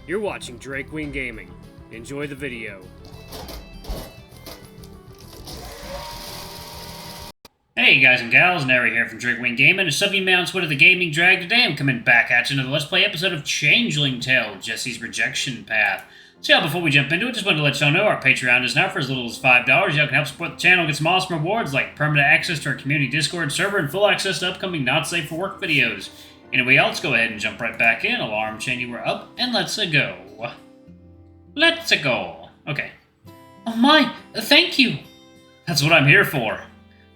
You're watching Drake Wing Gaming. Enjoy the video. Hey guys and gals, Nary here from Drake Wing Gaming, a sub you may on Twitter the Gaming Drag. Today I'm coming back at you another Let's Play episode of Changeling Tale, Jessie's Rejection Path. So yeah, before we jump into it, just wanted to let y'all know our Patreon is now for as little as $5. Y'all can help support the channel, get some awesome rewards like permanent access to our community Discord server and full access to upcoming not safe for work videos. Anyway, let's go ahead and jump right back in. Alarm chain, you were up, and let's go. Let's go. Okay. Oh my, thank you. That's what I'm here for.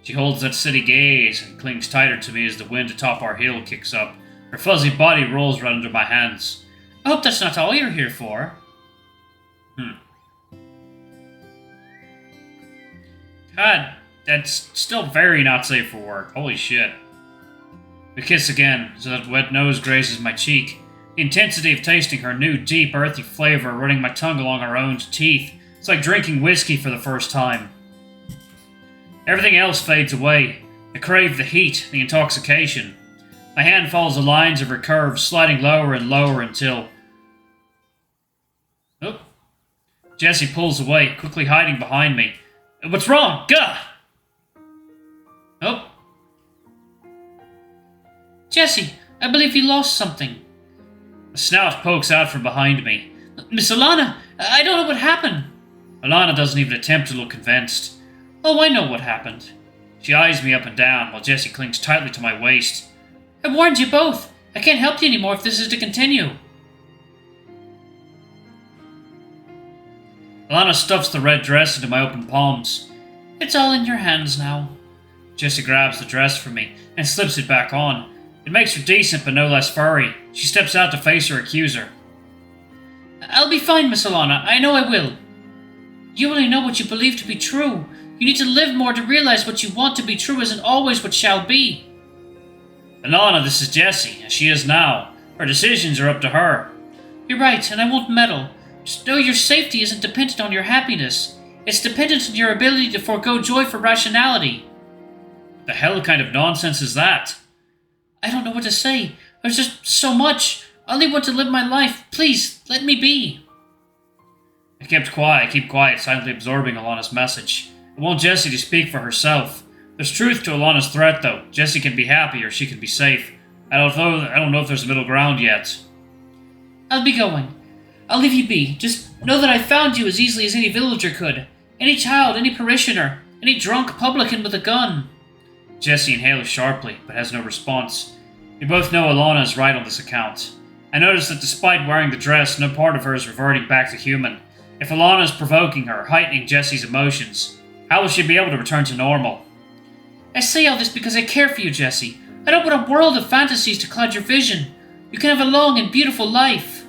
She holds that steady gaze and clings tighter to me as the wind atop our hill kicks up. Her fuzzy body rolls right under my hands. I hope that's not all you're here for. God, that's still very not safe for work. Holy shit. We kiss again, so that wet nose grazes my cheek. The intensity of tasting her new, deep, earthy flavor running my tongue along her own teeth. It's like drinking whiskey for the first time. Everything else fades away. I crave the heat, the intoxication. My hand follows the lines of her curves, sliding lower and lower until... Oh. Jessie pulls away, quickly hiding behind me. What's wrong? Gah! Oh. Jessie, I believe you lost something. A snout pokes out from behind me. Miss Alana, I don't know what happened. Alana doesn't even attempt to look convinced. Oh, I know what happened. She eyes me up and down while Jessie clings tightly to my waist. I warned you both. I can't help you anymore if this is to continue. Alana stuffs the red dress into my open palms. It's all in your hands now. Jessie grabs the dress from me and slips it back on. It makes her decent but no less furry. She steps out to face her accuser. I'll be fine, Miss Alana. I know I will. You only know what you believe to be true. You need to live more to realize what you want to be true isn't always what shall be. Alana, this is Jessie, as she is now. Her decisions are up to her. You're right, and I won't meddle. Just know your safety isn't dependent on your happiness. It's dependent on your ability to forego joy for rationality. The hell kind of nonsense is that? I don't know what to say. There's just so much. I only want to live my life. Please, let me be. I keep quiet, silently absorbing Alana's message. I want Jessie to speak for herself. There's truth to Alana's threat, though. Jessie can be happy or she can be safe. I don't know if there's a middle ground yet. I'll be going. I'll leave you be. Just know that I found you as easily as any villager could. Any child, any parishioner, any drunk publican with a gun. Jessie inhales sharply, but has no response. We both know Alana is right on this account. I notice that despite wearing the dress, no part of her is reverting back to human. If Alana is provoking her, heightening Jessie's emotions, how will she be able to return to normal? I say all this because I care for you, Jessie. I don't want a world of fantasies to cloud your vision. You can have a long and beautiful life.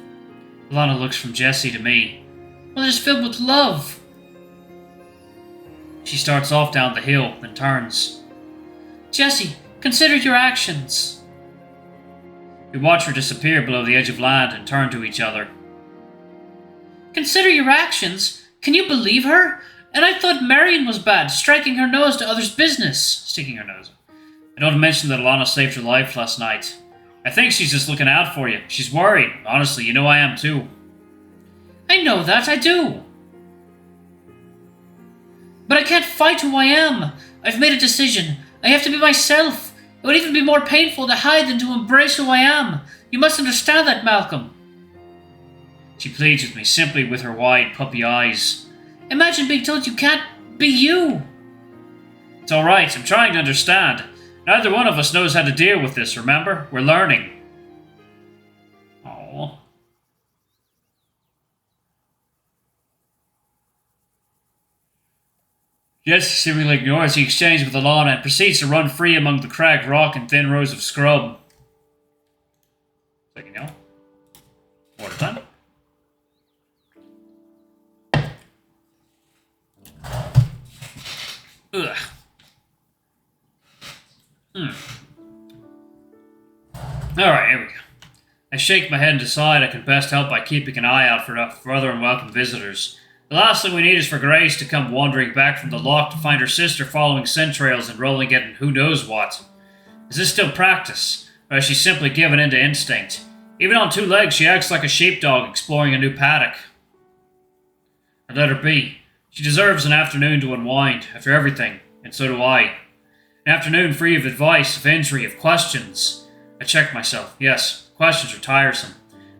Alana looks from Jessie to me. Well, it is filled with love. She starts off down the hill, then turns. Jessie, consider your actions. We watch her disappear below the edge of land and turn to each other. Consider your actions? Can you believe her? And I thought Marion was bad, striking her nose to others' business. Sticking her nose. I don't mention that Alana saved her life last night. I think she's just looking out for you. She's worried. Honestly, you know I am too. I know that, I do. But I can't fight who I am. I've made a decision. I have to be myself. It would even be more painful to hide than to embrace who I am. You must understand that, Malcolm. She pleads with me, simply with her wide, puppy eyes. Imagine being told you can't be you. It's alright, I'm trying to understand. Neither one of us knows how to deal with this, remember? We're learning. Aww. Jessie seemingly ignores the exchange with Alana and proceeds to run free among the cracked rock and thin rows of scrub. Second, y'all. Water time. Ugh. Alright, here we go. I shake my head and decide I can best help by keeping an eye out for other unwelcome visitors. The last thing we need is for Grace to come wandering back from the loch to find her sister following scent trails and rolling in who knows what. Is this still practice, or has she simply given in to instinct? Even on two legs, she acts like a sheepdog exploring a new paddock. I let her be. She deserves an afternoon to unwind, after everything, and so do I. An afternoon free of advice, of injury, of questions. I checked myself. Yes, questions are tiresome.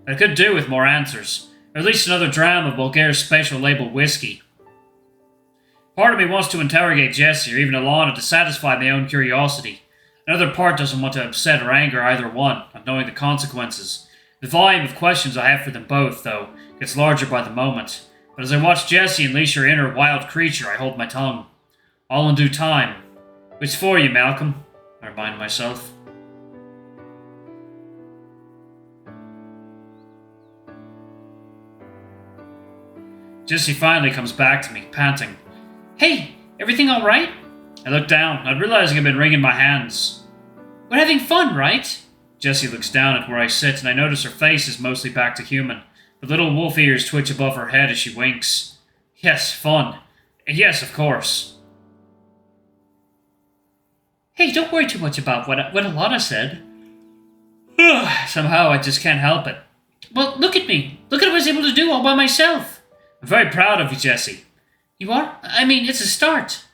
But I could do with more answers, or at least another dram of Bulgaria's special labeled whiskey. Part of me wants to interrogate Jessie or even Alana to satisfy my own curiosity. Another part doesn't want to upset or anger either one, not knowing the consequences. The volume of questions I have for them both, though, gets larger by the moment. But as I watch Jessie unleash her inner wild creature, I hold my tongue. All in due time. It's for you, Malcolm, I remind myself. Jessie finally comes back to me, panting. Hey, everything alright? I look down, not realizing I've been wringing my hands. We're having fun, right? Jessie looks down at where I sit, and I notice her face is mostly back to human. The little wolf ears twitch above her head as she winks. Yes, fun. Yes, of course. Hey, don't worry too much about what Alana said. Somehow I just can't help it. Well, look at me. Look at what I was able to do all by myself. I'm very proud of you, Jessie. You are? I mean, it's a start.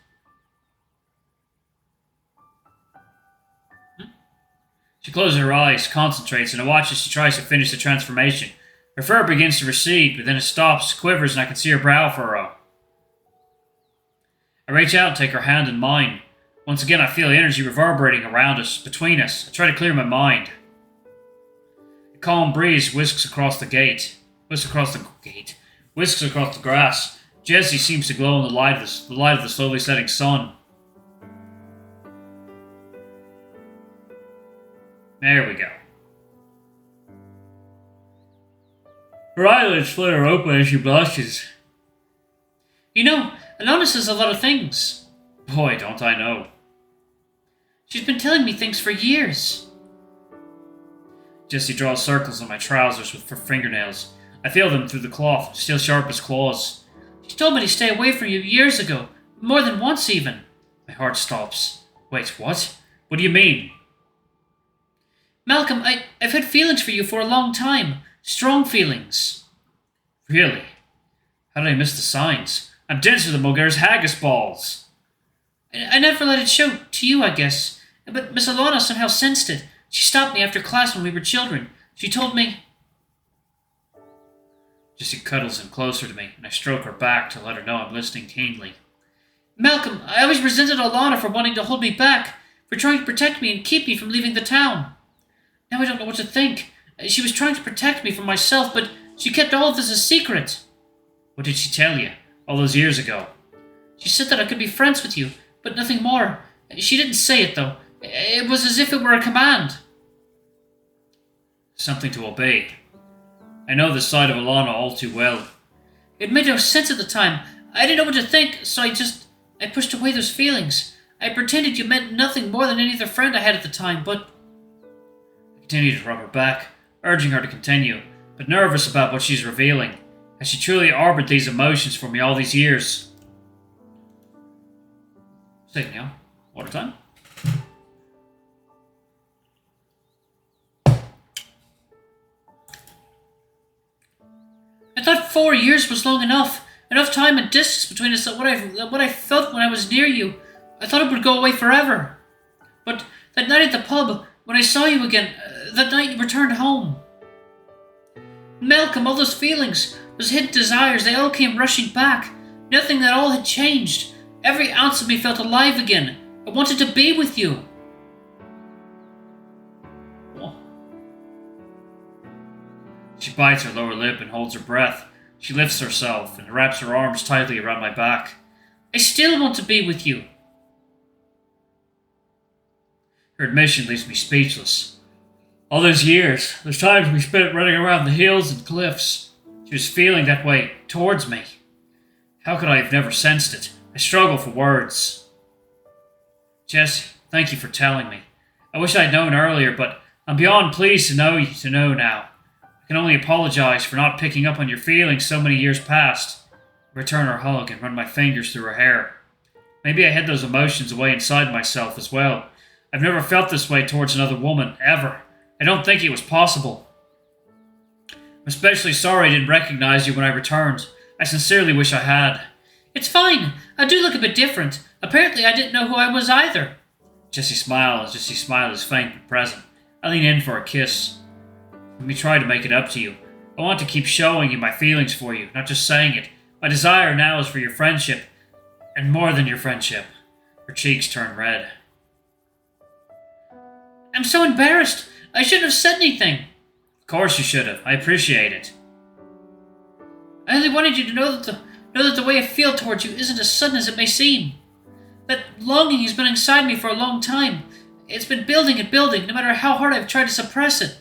She closes her eyes, concentrates, and I watch as she tries to finish the transformation. Her fur begins to recede, but then it stops, quivers, and I can see her brow furrow. I reach out and take her hand in mine. Once again, I feel energy reverberating around us, between us. I try to clear my mind. A calm breeze whisks across the grass. Jessie seems to glow in the light of the slowly setting sun. There we go. Her eyelids flutter open as she blushes. You know, Alana says a lot of things. Boy, don't I know. She's been telling me things for years. Jessie draws circles on my trousers with her fingernails. I feel them through the cloth, still sharp as claws. She told me to stay away from you years ago, more than once even. My heart stops. Wait, what? What do you mean? Malcolm, I've had feelings for you for a long time. Strong feelings. Really? How did I miss the signs? I'm denser than Bulgaria's haggis balls. I never let it show to you, I guess. But Miss Alana somehow sensed it. She stopped me after class when we were children. She told me... Jessie cuddles in closer to me, and I stroke her back to let her know I'm listening keenly. Malcolm, I always resented Alana for wanting to hold me back, for trying to protect me and keep me from leaving the town. Now I don't know what to think. She was trying to protect me from myself, but she kept all of this a secret. What did she tell you, all those years ago? She said that I could be friends with you, but nothing more. She didn't say it, though. It was as if it were a command. Something to obey. I know this side of Alana all too well. It made no sense at the time. I didn't know what to think, so I pushed away those feelings. I pretended you meant nothing more than any other friend I had at the time, but... I continue to rub her back, urging her to continue, but nervous about what she's revealing. Has she truly harbored these emotions for me all these years? Steak now. Water time. I thought 4 years was long enough. Enough time and distance between us that what I felt when I was near you. I thought it would go away forever. But that night at the pub, when I saw you again, that night you returned home. Malcolm, all those feelings, those hidden desires, they all came rushing back. Nothing at all had changed. Every ounce of me felt alive again. I wanted to be with you. She bites her lower lip and holds her breath. She lifts herself and wraps her arms tightly around my back. I still want to be with you. Her admission leaves me speechless. All those years, those times we spent running around the hills and cliffs, she was feeling that way towards me. How could I have never sensed it? I struggle for words. Jessie, thank you for telling me. I wish I'd known earlier, but I'm beyond pleased to know now. I can only apologize for not picking up on your feelings so many years past. I return her hug and run my fingers through her hair. Maybe I hid those emotions away inside myself as well. I've never felt this way towards another woman, ever. I don't think it was possible. especially sorry I didn't recognize you when I returned. I sincerely wish I had. It's fine. I do look a bit different. Apparently I didn't know who I was either. Jesse's smile is faint but present. I lean in for a kiss. Let me try to make it up to you. I want to keep showing you my feelings for you, not just saying it. My desire now is for your friendship, and more than your friendship. Her cheeks turn red. I'm so embarrassed. I shouldn't have said anything. Of course you should have. I appreciate it. I only wanted you to know that the way I feel towards you isn't as sudden as it may seem. That longing has been inside me for a long time. It's been building and building, no matter how hard I've tried to suppress it.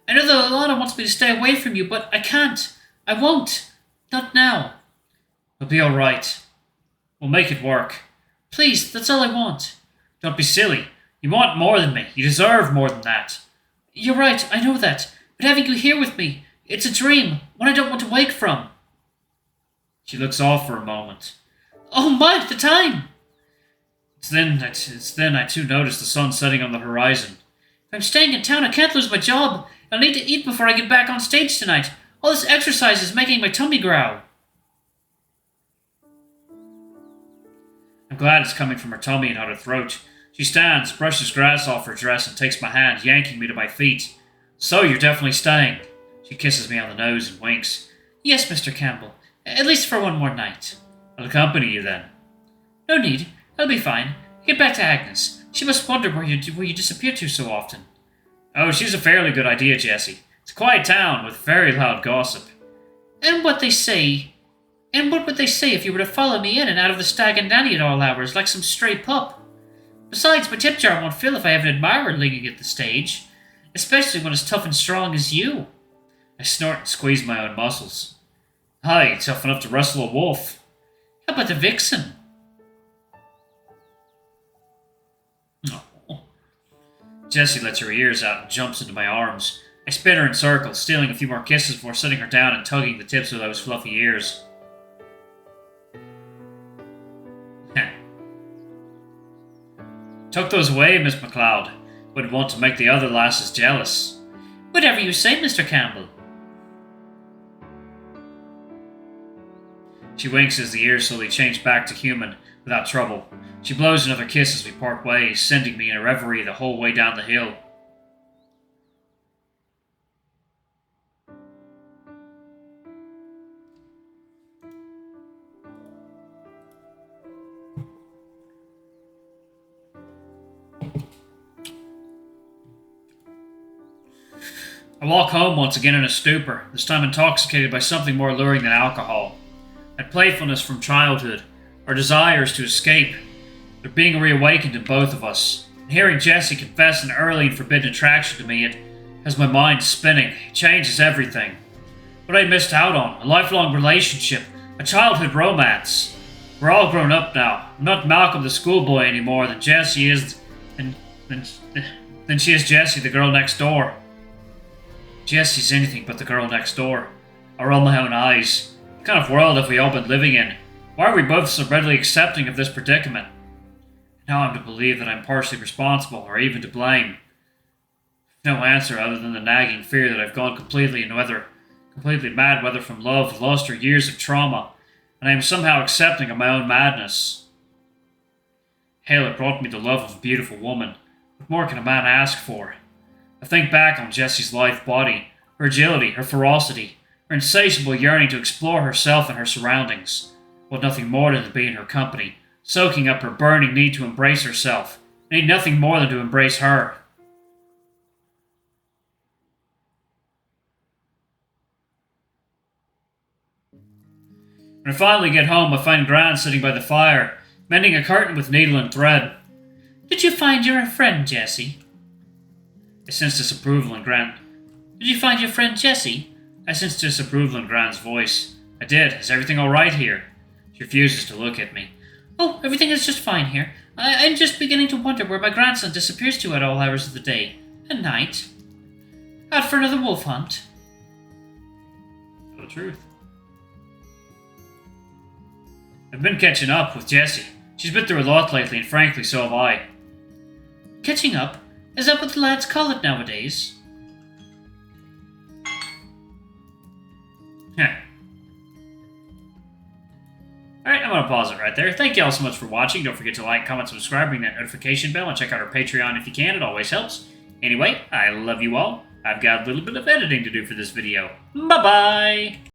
I know that Alana wants me to stay away from you, but I can't. I won't. Not now. It'll be alright. We'll make it work. Please, that's all I want. Don't be silly. You want more than me. You deserve more than that. You're right, I know that. But having you here with me, it's a dream, one I don't want to wake from. She looks off for a moment. Oh my, the time! It's then I too notice the sun setting on the horizon. If I'm staying in town, I can't lose my job. I'll need to eat before I get back on stage tonight. All this exercise is making my tummy growl. I'm glad it's coming from her tummy and not her throat. She stands, brushes grass off her dress, and takes my hand, yanking me to my feet. So you're definitely staying. She kisses me on the nose and winks. Yes, Mr. Campbell. At least for one more night. I'll accompany you then. No need. I'll be fine. Get back to Agnes. She must wonder where you disappear to so often. Oh, she's a fairly good idea, Jessie. It's a quiet town with very loud gossip. And what would they say if you were to follow me in and out of the Stag and Nanny at all hours like some stray pup? Besides, my tip jar won't fill if I have an admirer leaning at the stage, especially one as tough and strong as you. I snort and squeeze my own muscles. Hi, tough enough to wrestle a wolf. How about the vixen? Oh. Jessie lets her ears out and jumps into my arms. I spin her in circles, stealing a few more kisses before setting her down and tugging the tips of those fluffy ears. Tuck those away, Miss McLeod. Wouldn't want to make the other lasses jealous. Whatever you say, Mr. Campbell. She winks as the ears slowly change back to human, without trouble. She blows another kiss as we part ways, sending me in a reverie the whole way down the hill. I walk home once again in a stupor, this time intoxicated by something more alluring than alcohol. That playfulness from childhood, our desires to escape, they're being reawakened in both of us. And hearing Jessie confess an early and forbidden attraction to me, it has my mind spinning. It changes everything. What I missed out on, a lifelong relationship, a childhood romance. We're all grown up now. I'm not Malcolm the schoolboy anymore than Jessie is, than she is Jessie, the girl next door. Jessie's anything but the girl next door. I roll my own eyes. What kind of world have we all been living in? Why are we both so readily accepting of this predicament? Now I'm to believe that I'm partially responsible, or even to blame. No answer other than the nagging fear that I've gone completely mad, whether from love, lust, or years of trauma, and I am somehow accepting of my own madness. Hell, it brought me the love of a beautiful woman. What more can a man ask for? I think back on Jessie's lithe body, her agility, her ferocity, her insatiable yearning to explore herself and her surroundings. What nothing more than to be in her company, soaking up her burning need to embrace herself. I need nothing more than to embrace her. When I finally get home, I find Gran sitting by the fire, mending a curtain with needle and thread. Did you find your friend, Jessie? I sense disapproval in Gran. Did you find your friend Jessie? I sense disapproval in Gran's voice. I did. Is everything all right here? She refuses to look at me. Oh, everything is just fine here. I'm just beginning to wonder where my grandson disappears to at all hours of the day and night. Out for another wolf hunt? Tell the truth. I've been catching up with Jessie. She's been through a lot lately, and frankly, so have I. Catching up? Is that what the lads call it nowadays? Alright, I'm going to pause it right there. Thank you all so much for watching. Don't forget to like, comment, subscribe, ring that notification bell, and check out our Patreon if you can. It always helps. Anyway, I love you all. I've got a little bit of editing to do for this video. Bye-bye!